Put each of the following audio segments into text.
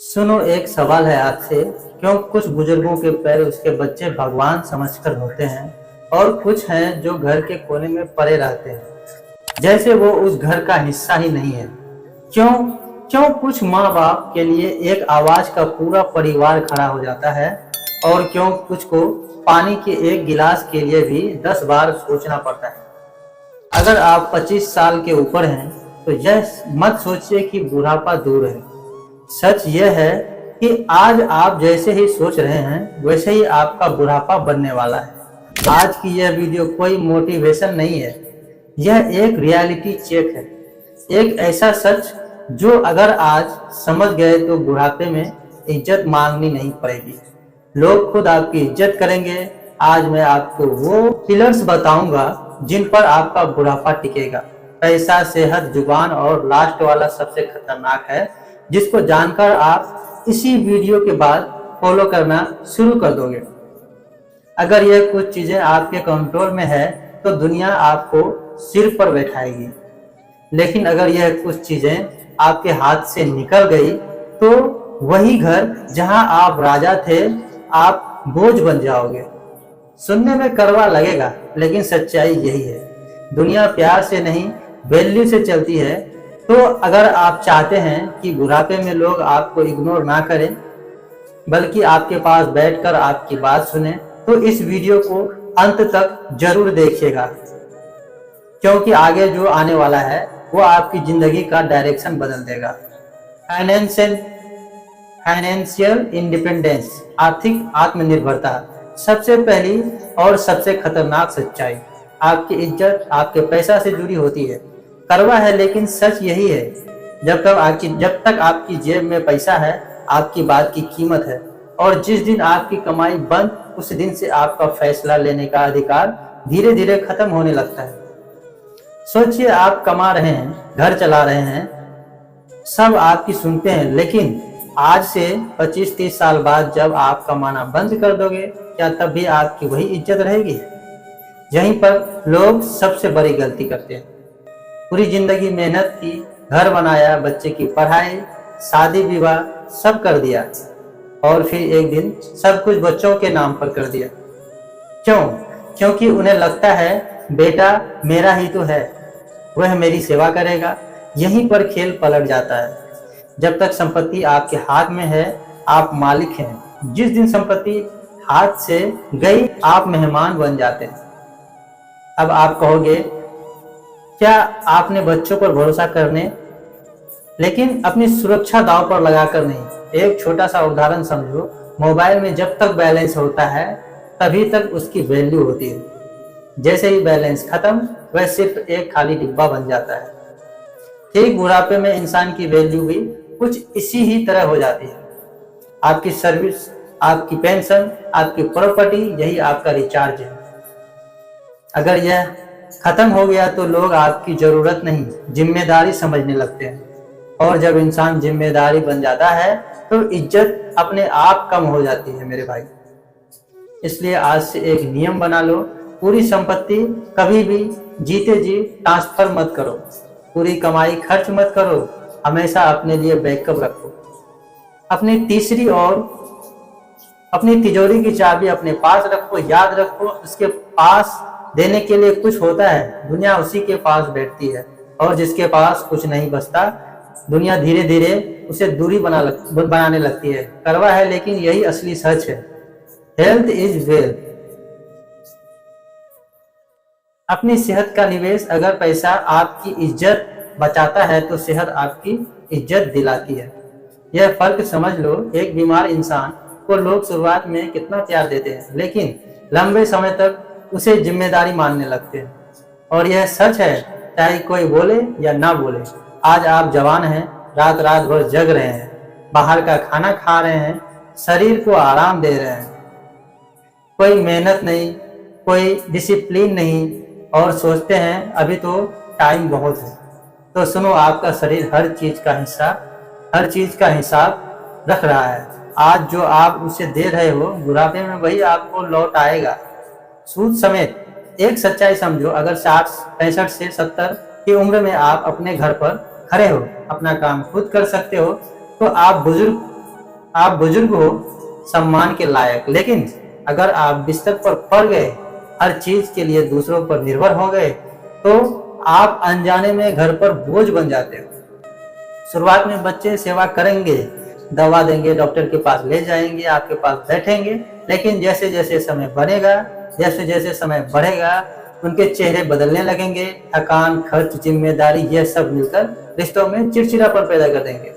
सुनो, एक सवाल है आपसे। क्यों कुछ बुजुर्गों के पैर उसके बच्चे भगवान समझकर होते हैं और कुछ हैं जो घर के कोने में पड़े रहते हैं जैसे वो उस घर का हिस्सा ही नहीं है। क्यों क्यों कुछ माँ बाप के लिए एक आवाज का पूरा परिवार खड़ा हो जाता है और क्यों कुछ को पानी के एक गिलास के लिए भी 10 बार सोचना पड़ता है। अगर आप 25 साल के ऊपर हैं तो यह मत सोचिए कि बुढ़ापा दूर है। सच यह है कि आज आप जैसे ही सोच रहे हैं वैसे ही आपका बुढ़ापा बनने वाला है। आज की यह वीडियो कोई मोटिवेशन नहीं है, यह एक रियलिटी चेक है। एक ऐसा सच जो अगर आज समझ गए तो बुढ़ापे में इज्जत मांगनी नहीं पड़ेगी, लोग खुद आपकी इज्जत करेंगे। आज मैं आपको वो पिलर्स बताऊंगा जिन पर आपका बुढ़ापा टिकेगा। पैसा, सेहत, जुबान और लास्ट वाला सबसे खतरनाक है, जिसको जानकर आप इसी वीडियो के बाद फॉलो करना शुरू कर दोगे। अगर यह कुछ चीजें आपके कंट्रोल में है तो दुनिया आपको सिर पर बैठाएगी, लेकिन अगर यह कुछ चीजें आपके हाथ से निकल गई तो वही घर जहां आप राजा थे आप बोझ बन जाओगे। सुनने में कड़वा लगेगा लेकिन सच्चाई यही है। दुनिया प्यार से नहीं वैल्यू से चलती है। तो अगर आप चाहते हैं कि बुढ़ापे में लोग आपको इग्नोर ना करें बल्कि आपके पास बैठकर आपकी बात सुने तो इस वीडियो को अंत तक जरूर देखिएगा, क्योंकि आगे जो आने वाला है वो आपकी जिंदगी का डायरेक्शन बदल देगा। फाइनेंशियल इंडिपेंडेंस, आर्थिक आत्मनिर्भरता, सबसे पहली और सबसे खतरनाक सच्चाई। आपकी इज्जत आपके पैसा से जुड़ी होती है। कड़वा है लेकिन सच यही है। जब तक आपकी जेब में पैसा है आपकी बात की कीमत है, और जिस दिन आपकी कमाई बंद उस दिन से आपका फैसला लेने का अधिकार धीरे धीरे खत्म होने लगता है। सोचिए, आप कमा रहे हैं, घर चला रहे हैं, सब आपकी सुनते हैं, लेकिन आज से 25-30 साल बाद जब आप कमाना बंद कर दोगे क्या तब भी आपकी वही इज्जत रहेगी? यहीं पर लोग सबसे बड़ी गलती करते हैं। पूरी जिंदगी मेहनत की, घर बनाया, बच्चे की पढ़ाई, शादी विवाह सब कर दिया और फिर एक दिन सब कुछ बच्चों के नाम पर कर दिया। क्यों? क्योंकि उन्हें लगता है बेटा मेरा ही तो है, वह मेरी सेवा करेगा। यहीं पर खेल पलट जाता है। जब तक संपत्ति आपके हाथ में है आप मालिक हैं। जिस दिन संपत्ति हाथ से गई आप मेहमान बन जाते हैं। अब आप कहोगे क्या आपने बच्चों पर भरोसा करने, लेकिन अपनी सुरक्षा दांव पर लगाकर नहीं। एक छोटा सा उदाहरण समझो, मोबाइल में जब तक बैलेंस होता है तभी तक उसकी वैल्यू होती है। जैसे ही बैलेंस खत्म वह सिर्फ एक खाली डिब्बा बन जाता है। ठीक बुढ़ापे में इंसान की वैल्यू भी कुछ इसी ही तरह हो जाती है। आपकी सर्विस, आपकी पेंशन, आपकी प्रॉपर्टी, यही आपका रिचार्ज है। अगर यह खत्म हो गया तो लोग आपकी जरूरत नहीं जिम्मेदारी समझने लगते हैं, और जब इंसान जिम्मेदारी बन जाता है तो इज्जत अपने आप कम हो जाती है मेरे भाई। इसलिए आज से एक नियम बना लो, पूरी संपत्ति कभी भी जीते जी ट्रांसफर मत करो, पूरी कमाई खर्च मत करो, हमेशा अपने लिए बैकअप रखो। अपनी तिजोरी की चाबी अपने पास रखो। याद रखो, उसके पास देने के लिए कुछ होता है, दुनिया उसी के पास बैठती है, और जिसके पास कुछ नहीं बचता दुनिया धीरे धीरे उसे दूरी बनाने लगती है। कड़वा है लेकिन यही असली सच है। Health is wealth. अपनी सेहत का निवेश। अगर पैसा आपकी इज्जत बचाता है तो सेहत आपकी इज्जत दिलाती है। यह फर्क समझ लो। एक बीमार इंसान को लोग शुरुआत में कितना प्यार देते हैं, लेकिन लंबे समय तक उसे जिम्मेदारी मानने लगते हैं। और यह सच है, चाहे कोई बोले या ना बोले। आज आप जवान हैं, रात रात भर जग रहे हैं, बाहर का खाना खा रहे हैं, शरीर को आराम दे रहे हैं, कोई मेहनत नहीं, कोई डिसिप्लिन नहीं, और सोचते हैं अभी तो टाइम बहुत है। तो सुनो, आपका शरीर हर चीज का हिसाब रख रहा है। आज जो आप उसे दे रहे हो बुढ़ापे में वही आपको लौट आएगा, सूद समेत। एक सच्चाई समझो, अगर 65 से 70 की उम्र में आप अपने घर पर खड़े हो, अपना काम खुद कर सकते हो, तो आप बुजुर्ग आप बुजुर्ग हो, सम्मान के लायक, लेकिन अगर आप बिस्तर पर पड़ गए, हर चीज के लिए दूसरों पर निर्भर हो गए, तो आप अनजाने में घर पर बोझ बन जाते हो। शुरुआत में बच्चे सेवा करेंगे, दवा देंगे, डॉक्टर के पास ले जाएंगे, आपके पास बैठेंगे, लेकिन जैसे जैसे समय बढ़ेगा, जैसे जैसे समय बढ़ेगा, उनके चेहरे बदलने लगेंगे। थकान, खर्च, जिम्मेदारी, यह सब मिलकर रिश्तों में चिड़चिड़ापन पैदा कर देंगे।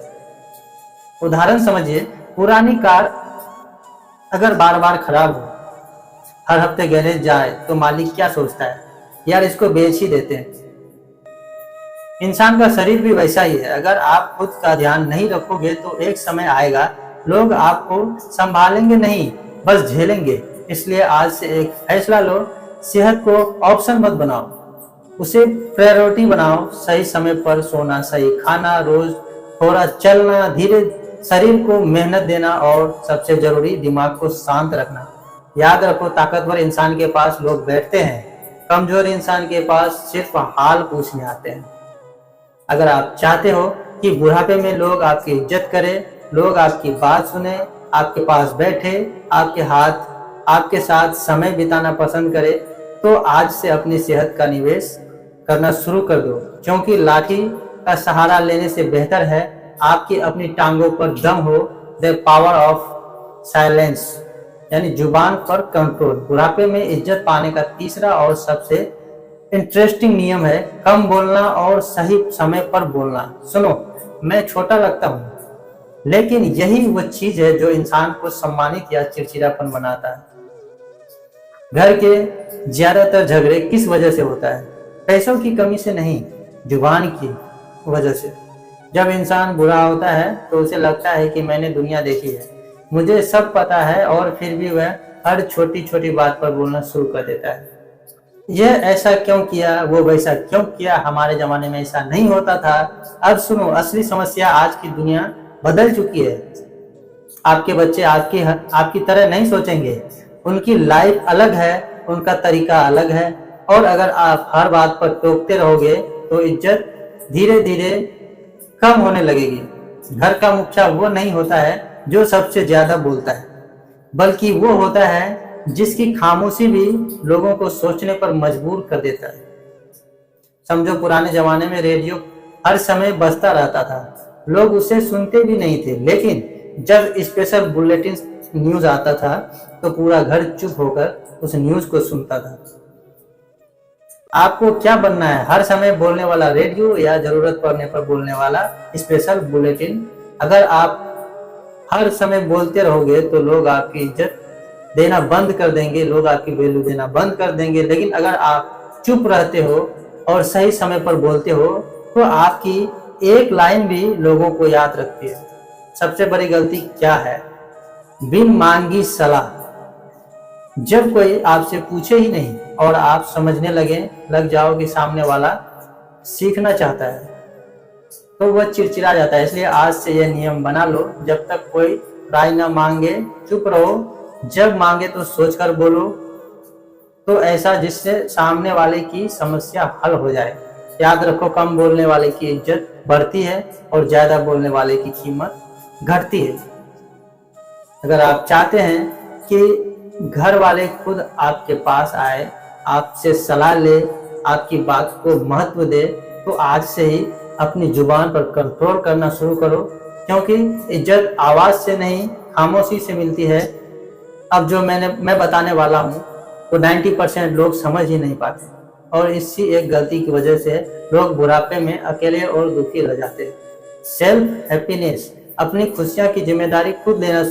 उदाहरण समझिए, पुरानी कार अगर बार बार खराब हो, हर हफ्ते गैरेज जाए, तो मालिक क्या सोचता है, यार इसको बेच ही देते हैं। इंसान का शरीर भी वैसा ही है, अगर आप खुद का ध्यान नहीं रखोगे तो एक समय आएगा लोग आपको संभालेंगे नहीं, बस झेलेंगे। इसलिए आज से एक फैसला लो, सेहत को ऑप्शन मत बनाओ, उसे प्रायोरिटी बनाओ। सही समय पर सोना, सही खाना, रोज थोड़ा चलना, धीरे शरीर को मेहनत देना और सबसे जरूरी दिमाग को शांत रखना। याद रखो, ताकतवर इंसान के पास लोग बैठते हैं, कमजोर इंसान के पास सिर्फ हाल पूछने आते हैं। अगर आप चाहते हो कि बुढ़ापे में लोग आपकी इज्जत करें, लोग आपकी बात सुने, आपके पास बैठे, आपके साथ समय बिताना पसंद करें, तो आज से अपनी सेहत का निवेश करना शुरू कर दो, क्योंकि लाठी का सहारा लेने से बेहतर है आपकी अपनी टांगों पर दम हो। द पावर ऑफ साइलेंस, यानी जुबान पर कंट्रोल। बुढ़ापे में इज्जत पाने का तीसरा और सबसे इंटरेस्टिंग नियम है कम बोलना और सही समय पर बोलना। सुनो, मैं छोटा लगता हूँ, लेकिन यही वो चीज है जो इंसान को सम्मानित या चिड़चिड़ापन बनाता है। घर के ज्यादातर झगड़े किस वजह से होता है? पैसों की कमी से नहीं, जुबान की वजह से। जब इंसान बुरा होता है तो उसे लगता है कि मैंने दुनिया देखी है, मुझे सब पता है, और फिर भी वह हर छोटी छोटी बात पर बोलना शुरू कर देता है। यह ऐसा क्यों किया, वो वैसा क्यों किया, हमारे जमाने में ऐसा नहीं होता था। अब सुनो, असली समस्या, आज की दुनिया बदल चुकी है। आपके बच्चे आपकी तरह नहीं सोचेंगे, उनकी लाइफ अलग है, उनका तरीका अलग है, और अगर आप हर बात पर टोकते रहोगे तो इज्जत धीरे धीरे कम होने लगेगी। घर का मुखिया वो नहीं होता है जो सबसे ज्यादा बोलता है, बल्कि वो होता है जिसकी खामोशी भी लोगों को सोचने पर मजबूर कर देता है। समझो, पुराने जमाने में रेडियो हर समय बजता रहता था, लोग उसे सुनते भी नहीं थे, लेकिन जब स्पेशल बुलेटिन न्यूज आता था तो पूरा घर चुप होकर उस न्यूज को सुनता था। आपको क्या बनना है, हर समय बोलने वाला रेडियो या जरूरत पड़ने पर बोलने वाला स्पेशल बुलेटिन? अगर आप हर समय बोलते रहोगे तो लोग आपकी इज्जत देना बंद कर देंगे, लोग आपकी वैल्यू देना बंद कर देंगे। लेकिन अगर आप चुप रहते हो और सही समय पर बोलते हो तो आपकी एक लाइन भी लोगों को याद रखती है। सबसे बड़ी गलती क्या है? बिन मांगी सलाह। जब कोई आपसे पूछे ही नहीं और आप समझने लग जाओ कि सामने वाला सीखना चाहता है, तो वह चिड़चिड़ा जाता है। इसलिए आज से यह नियम बना लो, जब तक कोई राय ना मांगे चुप रहो, जब मांगे तो सोचकर बोलो, तो ऐसा जिससे सामने वाले की समस्या हल हो जाए। याद रखो, कम बोलने वाले की इज्जत बढ़ती है और ज्यादा बोलने वाले की कीमत घटती है। अगर आप चाहते हैं कि घर वाले खुद आपके पास आए, आपसे सलाह ले, आपकी बात को महत्व दे, तो आज से ही अपनी जुबान पर कंट्रोल करना शुरू करो, क्योंकि इज्जत आवाज से नहीं, खामोशी से मिलती है। अब जो मैं बताने वाला हूँ तो 90% लोग समझ ही नहीं पाते, और इसी एक गलती की वजह से लोग बुढ़ापे में अकेले और दुखी रह जाते हैं। सेल्फ हैप्पीनेस, अपनी खुशियाँ की जिम्मेदारी खुद लेना।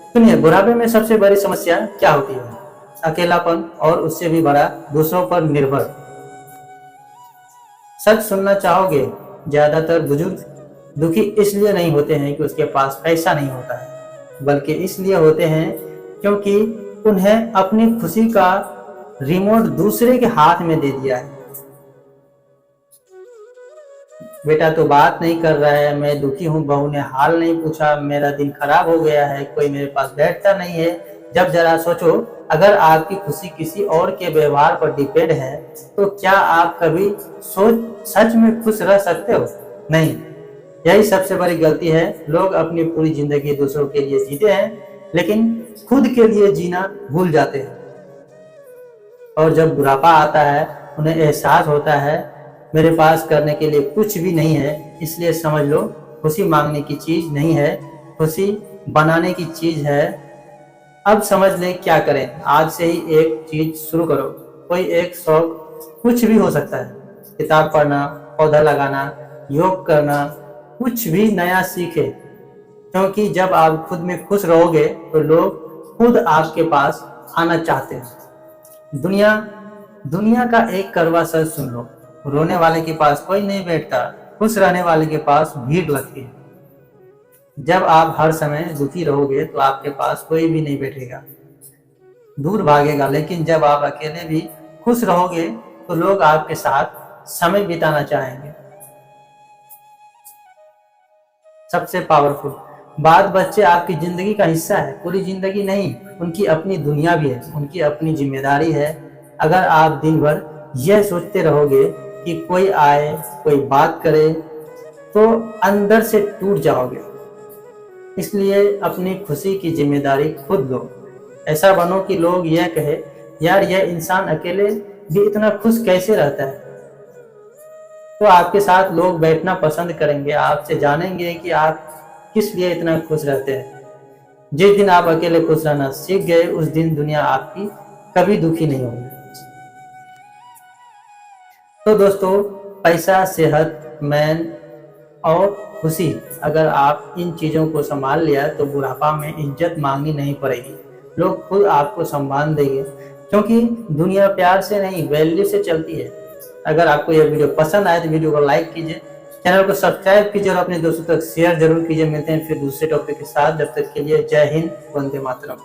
सुनिए, बुढ़ापे में सबसे बड़ी समस्या क्या होती है? अकेलापन, और उससे भी बड़ा दूसरों पर निर्भर। सच सुनना चाहोगे, ज्यादातर बुजुर्ग दुखी इसलिए नहीं होते हैं कि उसके पास पैसा नहीं होता है, बल्कि इसलिए होते हैं क्योंकि उन्हें अपनी खुशी का रिमोट दूसरे के हाथ में दे दिया है। बेटा तो बात नहीं कर रहा है, मैं दुखी हूँ, बहू ने हाल नहीं पूछा, मेरा दिन खराब हो गया है, कोई मेरे पास बैठता नहीं है। जब जरा सोचो, अगर आपकी खुशी किसी और के व्यवहार पर डिपेंड है, तो क्या आप कभी सच में खुश रह सकते हो? नहीं। यही सबसे बड़ी गलती है। लोग अपनी पूरी जिंदगी दूसरों के लिए जीते हैं लेकिन खुद के लिए जीना भूल जाते हैं। और जब बुढ़ापा आता है उन्हें एहसास होता है मेरे पास करने के लिए कुछ भी नहीं है। इसलिए समझ लो खुशी मांगने की चीज नहीं है, खुशी बनाने की चीज है। अब समझ ले क्या करें। आज से ही एक चीज शुरू करो। कोई एक शौक कुछ भी हो सकता है, किताब पढ़ना, पौधा लगाना, योग करना, कुछ भी नया सीखे। क्योंकि जब आप खुद में खुश रहोगे तो लोग खुद आपके पास आना चाहते हैं। दुनिया का एक कड़वा सच सुन लो, रोने वाले के पास कोई नहीं बैठता, खुश रहने वाले के पास भीड़ लगती है। जब आप हर समय दुखी रहोगे तो आपके पास कोई भी नहीं बैठेगा, दूर भागेगा। लेकिन जब आप अकेले भी खुश रहोगे तो लोग आपके साथ समय बिताना चाहेंगे। सबसे पावरफुल बात, बच्चे आपकी जिंदगी का हिस्सा है, पूरी जिंदगी नहीं। उनकी अपनी दुनिया भी है, उनकी अपनी जिम्मेदारी है। अगर आप दिन भर यह सोचते रहोगे कि कोई आए, कोई बात करे, तो अंदर से टूट जाओगे। इसलिए अपनी खुशी की जिम्मेदारी खुद लो। ऐसा बनो कि लोग यह कहे, यार यह इंसान अकेले भी इतना खुश कैसे रहता है। तो आपके साथ लोग बैठना पसंद करेंगे, आपसे जानेंगे कि आप किस लिए इतना खुश रहते हैं। जिस दिन आप अकेले खुश रहना सीख गए उस दिन दुनिया आपकी कभी दुखी नहीं होगी। तो दोस्तों, पैसा, सेहत, मैन और खुशी, अगर आप इन चीजों को संभाल लिया तो बुढ़ापा में इज्जत मांगनी नहीं पड़ेगी। लोग खुद आपको सम्मान देंगे, क्योंकि दुनिया प्यार से नहीं वैल्यू से चलती है। अगर आपको यह वीडियो पसंद आए तो वीडियो को लाइक कीजिए, चैनल को सब्सक्राइब कीजिए और अपने दोस्तों तक शेयर जरूर कीजिए। मिलते हैं फिर दूसरे टॉपिक के साथ। जब तक के लिए जय हिंद, वंदे मातरम।